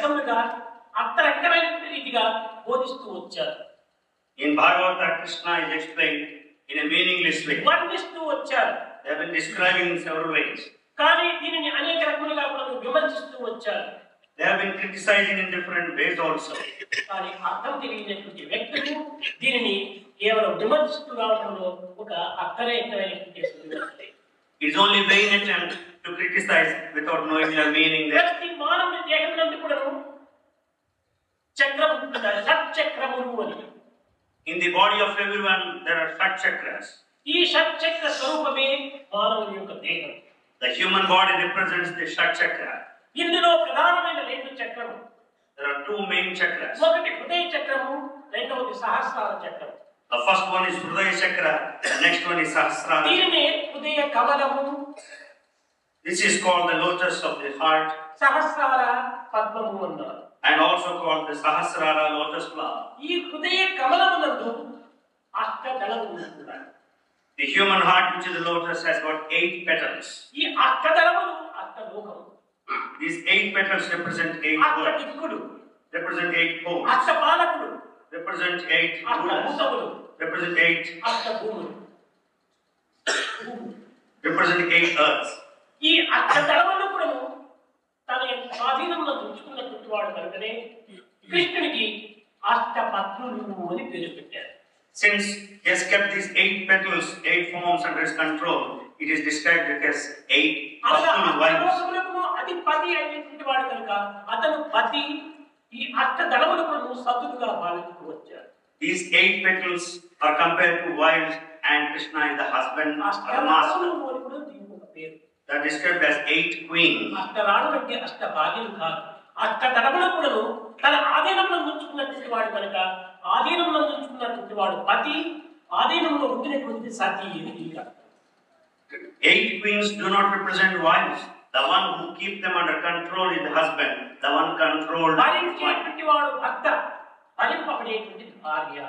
రకములుగా అర్థరహితమైనటువంటి రీతిగా బోధిస్తూ వచ్చారు. In Bhagavata, Krishna is explained in a meaningless way. వర్ణిస్తూ వచ్చారు. They have been describing in several ways. కానీ దీనిని అనేక రకములుగా కూడా విమర్శిస్తూ వచ్చారు. They have been criticizing in different ways also. కానీ అర్థం తెలియనటువంటి వ్యక్తులు దీనిని కేవలం విమర్శిస్తూ రావడంలో ఒక అర్థరహితమైనటువంటి విమర్శలే. It's only vain attempt to criticize without knowing the meaning there. ప్రతి మానవుని దేహమునందు కూడా చక్రం ఉంటుంది, షట్చక్రములు అని. In the body of everyone there are shat chakras. ఈ షట్చక్ర స్వరూపమే మానవుని యొక్క దేహం. The human body represents the shat chakra. ఇందులో ప్రధానమైన రెండు చక్రము. There are two main chakras. ఒకటి హృదయ చక్రము, రెండవది సహస్రార చక్రం. The first one is Hridaya chakra, the next one is Sahasrara. దీనినే హృదయ కమలము, This is called the lotus of the heart సహస్రార పద్మము అన్నారు. and also called the Sahasrara lotus flower. ఈ హృదయ కమలమునందు అష్టదళములు ఉన్నాయి. The human heart, which is the lotus, has got 8 petals. ఈ అష్టదళములు అష్టలోకము. These 8 petals represent 8 worlds, అష్టదిక్కులు, represent 8 poles, అష్టపాలకులు, represent 8 rulers, అష్టభూతములు, represent 8, అష్టభూములు, represent 8 earths. ఈ అష్టదళములను కూడా తన యొక్క స్వాధీనంలో ఉంచుకున్నటువంటి వాడు కనుకనే కృష్ణునికి అష్టపత్నులు అని పేరు పెట్టారు. Since he has kept these 8 petals, 8 forms under his control, it is described as 8 personal wives. అధిపతి అయినటువంటి వాడు కనుక అతను పతి, ఈ అష్టదళములను సతులుగా భావిస్తూ వచ్చారు. These 8 petals are compared to wives, and Krishna is the husband or the master. They are described as 8 queens. అష్టరాణు అంటే అష్ట భాగ్యం కాదు. అష్టదళములను తన ఆధీనంలో ఉంచుకున్నటువంటి వాడు కనుక ఆధీనంలో ఉంచుకున్నటువంటి వాడు పతి, ఆధీనంలో ఉండినటువంటి సతి అని టీకా. 8 queens do not represent wives. The one who keeps them under control is the husband. The one controlled is the wife. భరించేటువంటి వాడు భర్త, భరింపబడేటువంటి భార్య.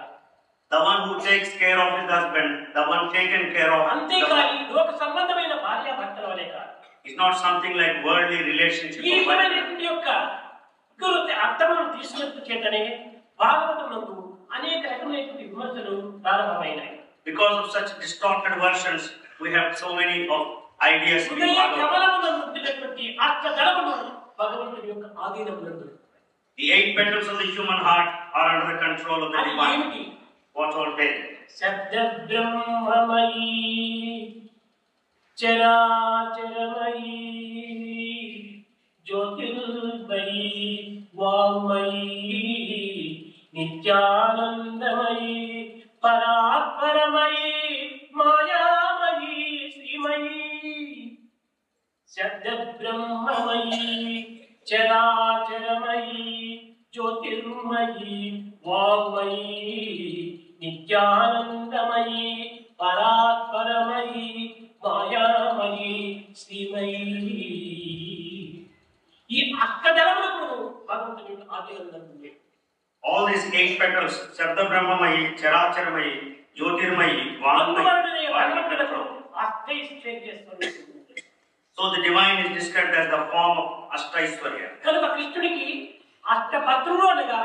The one who takes care of his husband, the one taken care of. అంతేకాని లోక సంబంధమైన భార్య భర్తల వలె కాదు. It's not something like worldly relationship. ఈ విధమైనటువంటి యొక్క అర్థములను తీసుకున్న చేతనే భాగవతమునందు అనేక రకమైనటువంటి విమర్శలు ప్రారంభమైనాయి. Because of such distorted versions, we have so many of ideas. The 8 petals of the human heart are under the control of the divine. What are they? Sabdabrahmamayi Characharayi Jyotirmayi Vamayi Nityanandamayi Paratparamayi Mayamayi Srimayi Sabdabrahmamayi Characharayi Jyotirmayi Vamayi Nityanandamayi Paratparamayi Mayamayi Srimayi. ఈ అష్టదళములను భగవంతుని ఆధీనంలో ఉంది. All these 8 petals, Sabda Brahmamayi, Characharamayi, Jyotirmayi, Vamayi. So the divine is described as the form of Ashtaishwarya. కనుక కృష్ణునికి అష్టపత్రులు అనగా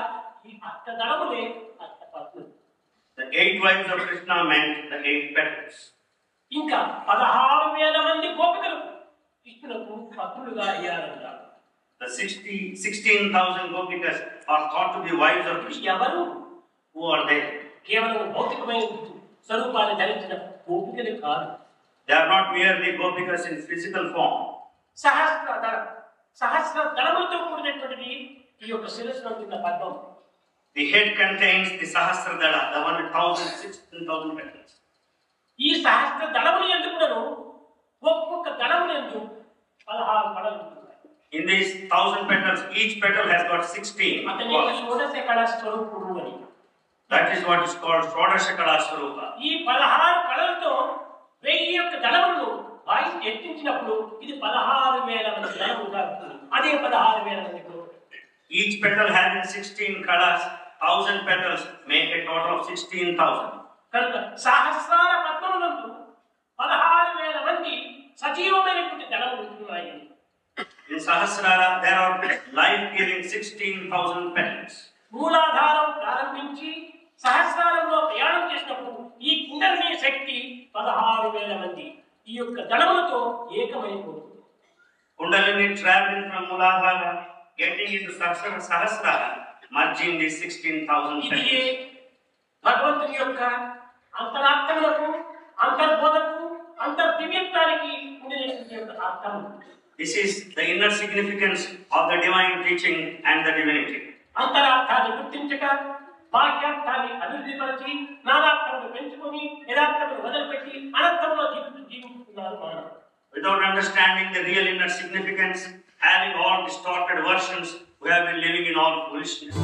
ఈ అష్టదళములే అష్టపత్రులు. The 8 wives of Krishna meant the 8 petals. ఇంకా 16,000 మంది గోపికలు కృష్ణులకు పత్రులుగా అయ్యారన్నారు. The 16,000 gopikas are thought to be wives of Krishna. ఎవరు? Who are they? కేవలం భౌతికమైన స్వరూపాన్ని ధరించిన గోపికలు కాదు. They are not merely gopikas in physical form. సహస్ర దళములతో కూడినటువంటిది ఈ యొక్క శిరస్సునందున్న పద్మం. The head contains the Sahasradala, the one with 16,000 petals. ఈ సహస్ర దళములు ఎందుకును ఒక్కొక్క దళములు ఎందు 16 కళలు ఉన్నాయి. In these 1000 petals, each petal has got 16. అతని యొక్క షోడశ కళా స్వరూపుడు అని. That is what is called Shodasha Kala Swarupa. ఈ 16 కళలతో 1000 యొక్క దళములను వాయిస్ ఎత్తించినప్పుడు ఇది 16,000 మంది దళములుగా ఉంటుంది. అదే 16,000 మంది గోపికలు. Each petal having 16 kalas, 1000 petals make a total of 16,000. కనుక సహస్రార పద్మములందు 16,000 మంది సజీవమైనటువంటి దళములు ఉన్నాయి. In Sahasrara, there are life-giving 16 16,000 petals. మూలాధారం ప్రారంభించి సహస్రారంలో ప్రయాణం చేసినప్పుడు ఈ కుండలిని శక్తి 16,000 మంది ఈ యొక్క దళములతో ఏకమైపోతుంది. Kundalini traveling from Muladhara, getting into Sahasrara, merging the 16,000 ఇది petals. భగవంతుని యొక్క అంతరార్థములకు, అంతర్బోధకు, అంతర్దివ్యత్వానికి ఉండేటువంటి యొక్క అర్థం. This is the inner significance of the divine teaching and the divinity. అంతరార్థాన్ని గుర్తించక బాహ్యార్థాన్ని అభివృద్ధిపరిచి నానార్థములు పెంచుకొని యథార్థములు వదిలిపెట్టి అనర్థంలో జీవిస్తున్నారు మానవుడు. Without understanding the real inner significance, having all distorted versions, we have been living in all foolishness.